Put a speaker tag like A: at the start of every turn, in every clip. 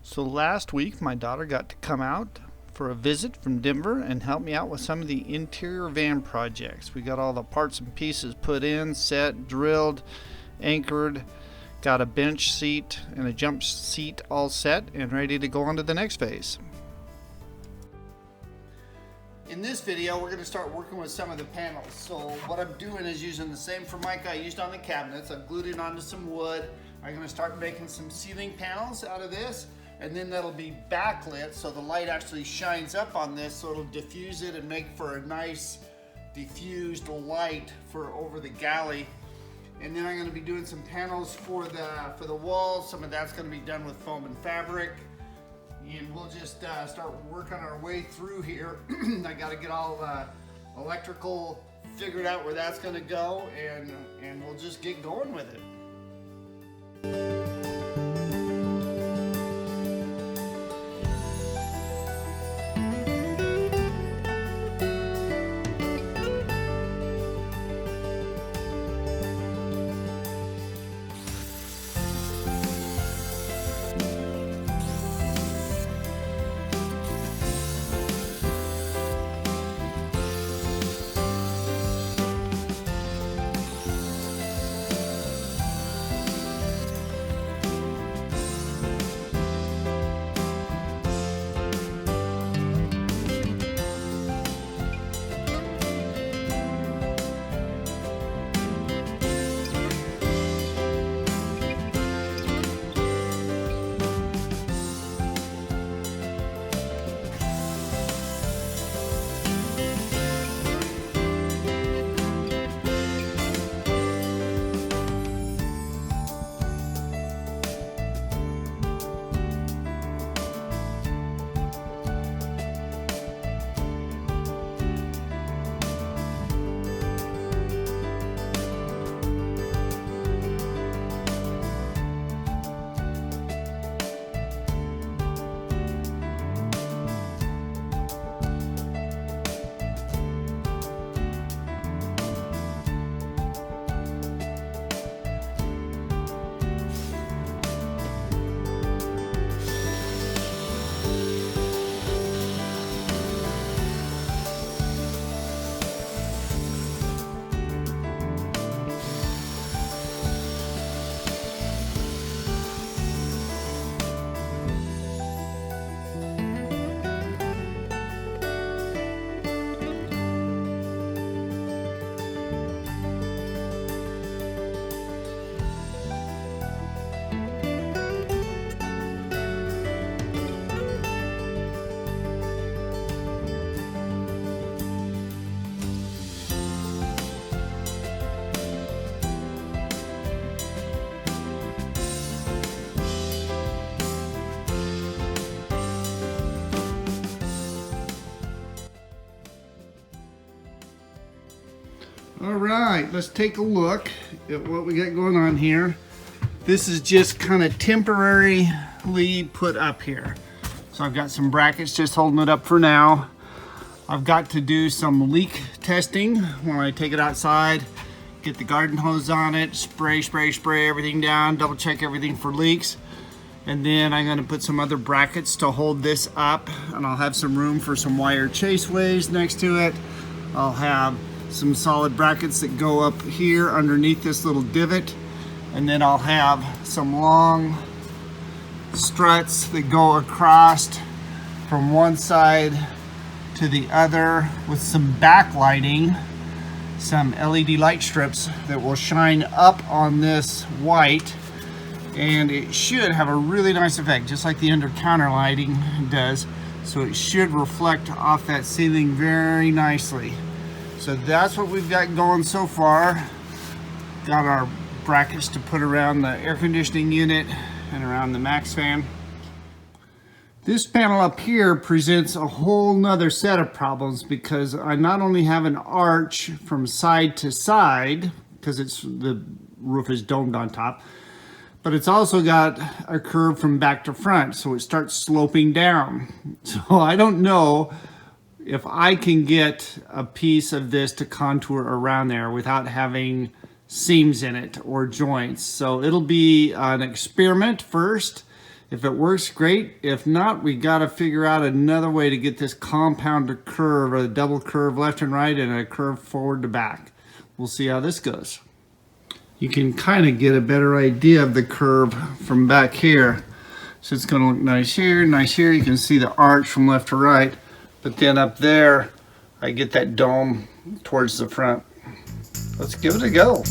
A: So last week my daughter got to come out for a visit from Denver and help me out with some of the interior van projects. We got all the parts and pieces put in, set, drilled, anchored, got a bench seat and a jump seat all set and ready to go on to the next phase. In this video, we're going to start working with some of the panels. So what I'm doing is using the same Formica I used on the cabinets. I've glued it onto some wood. I'm going to start making some ceiling panels out of this, and then that'll be backlit so the light actually shines up on this, so it'll diffuse it and make for a nice diffused light for over the galley. And then I'm going to be doing some panels for the walls. Some of that's going to be done with foam and fabric. And we'll just start working our way through here. I got to get all electrical figured out where that's going to go, and we'll just get going with it. All right, let's take a look at what we got going on here. This is just kind of temporarily put up here. So I've got some brackets just holding it up for now. I've got to do some leak testing when I take it outside, get the garden hose on it, spray everything down, double check everything for leaks. And then I'm going to put some other brackets to hold this up, and I'll have some room for some wire chaseways next to it. I'll have some solid brackets that go up here underneath this little divot, and then I'll have some long struts that go across from one side to the other with some backlighting, some LED light strips that will shine up on this white, and it should have a really nice effect, just like the under counter lighting does. So it should reflect off that ceiling very nicely. So that's what we've got going so far. Got our brackets to put around the air conditioning unit and around the max fan. This panel up here presents a whole nother set of problems because I not only have an arch from side to side, because the roof is domed on top, but it's also got a curve from back to front, so it starts sloping down. So I don't know if I can get a piece of this to contour around there without having seams in it or joints. So it'll be an experiment first, If it works, great. If not, we got to figure out another way to get this compound to curve, a double curve left and right and a curve forward to back. We'll see how this goes. You can kind of get a better idea of the curve from back here. So it's going to look nice here, nice here. You can see the arch from left to right. But then up there, I get that dome towards the front. Let's give it a go.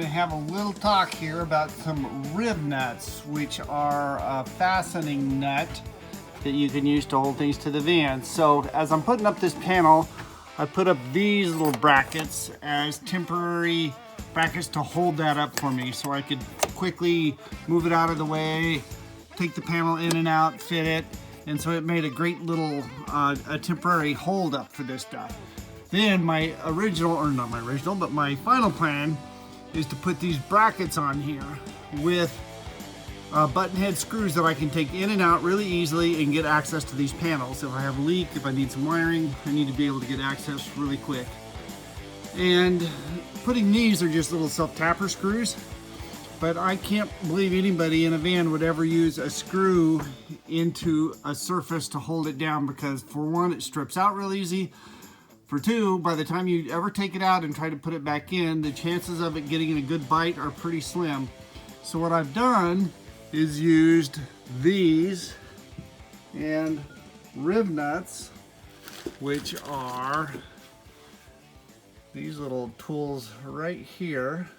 A: Have a little talk here about some rib nuts, which are a fastening nut that you can use to hold things to the van. So as I'm putting up this panel, I put up these little brackets as temporary brackets to hold that up for me, so I could quickly move it out of the way, take the panel in and out, fit it, and so it made a great little a temporary hold up for this stuff. Then my original, or not my original, but my final plan is to put these brackets on here with button head screws that I can take in and out really easily and get access to these panels. If I have a leak, if I need some wiring, I need to be able to get access really quick. And putting these are just little self-tapper screws, but I can't believe anybody in a van would ever use a screw into a surface to hold it down, because for one, it strips out real easy. For two, by the time you ever take it out and try to put it back in, the chances of it getting in a good bite are pretty slim. So what I've done is used these and rib nuts, which are these little tools right here.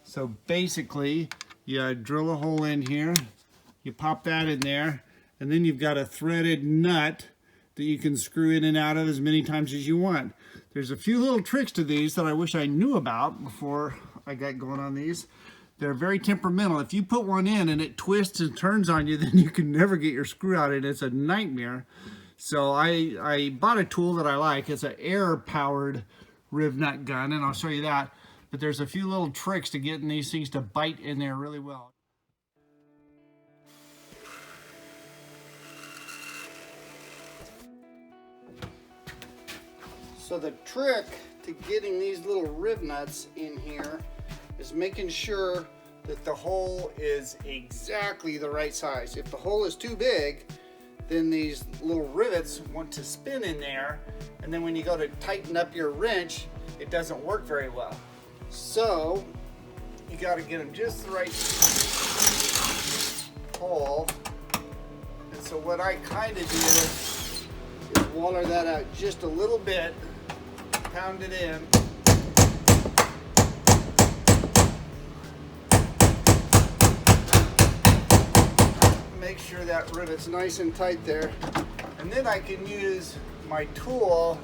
A: So basically, you drill a hole in here, you pop that in there, and then you've got a threaded nut that you can screw in and out of as many times as you want. There's a few little tricks to these that I wish I knew about before I got going on these. They're very temperamental. If you put one in and it twists and turns on you, then you can never get your screw out, and it's a nightmare. So I bought a tool that I like. It's an air-powered rib nut gun, and I'll show you that. But there's a few little tricks to getting these things to bite in there really well. So the trick to getting these little rib nuts in here is making sure that the hole is exactly the right size. If the hole is too big, then these little rivets want to spin in there, and then when you go to tighten up your wrench, it doesn't work very well. So you got to get them just the right hole. And so what I kind of do is waller that out just a little bit, pound it in. Make sure that rivet's nice and tight there. And then I can use my tool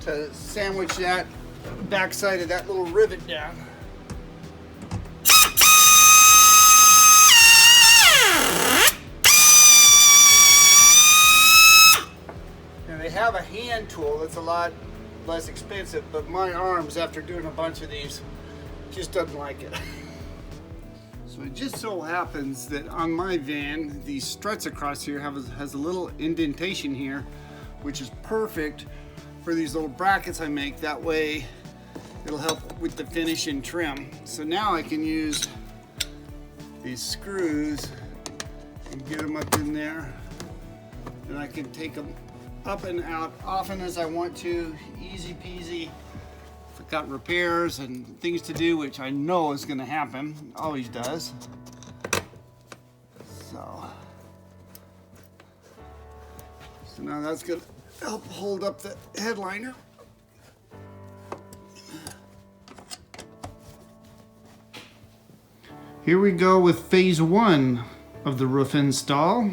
A: to sandwich that backside of that little rivet down. And they have a hand tool that's a lot less expensive, but my arms, after doing a bunch of these, just doesn't like it. So it just so happens that on my van, these struts across here has a little indentation here, which is perfect for these little brackets I make. That way it'll help with the finish and trim. So now I can use these screws and get them up in there, and I can take them up and out often as I want to, easy peasy. If I've got repairs and things to do, which I know is going to happen, always does. So now that's going to help hold up the headliner. Here we go with phase one of the roof install.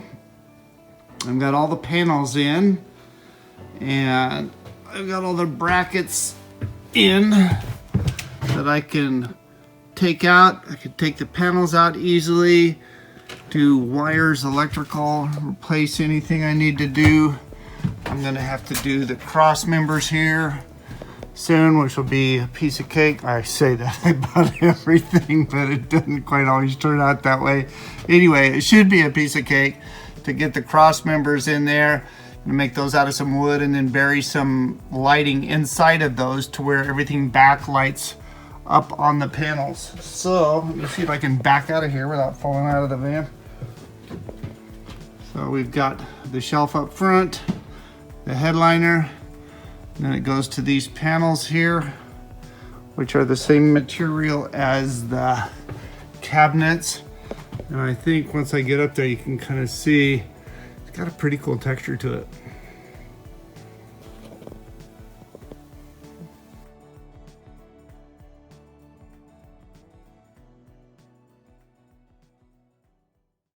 A: I've got all the panels in, and I've got all the brackets in that I can take out. I can take the panels out easily, do wires, electrical, replace anything I need to do. I'm gonna have to do the cross members here. soon, which will be a piece of cake. I say that I bought everything, but it doesn't quite always turn out that way. Anyway, it should be a piece of cake to get the cross members in there. And make those out of some wood and then bury some lighting inside of those to where everything backlights up on the panels. So let me see if I can back out of here without falling out of the van. So we've got the shelf up front, the headliner, and then it goes to these panels here, which are the same material as the cabinets. And I think once I get up there, you can kind of see it's got a pretty cool texture to it.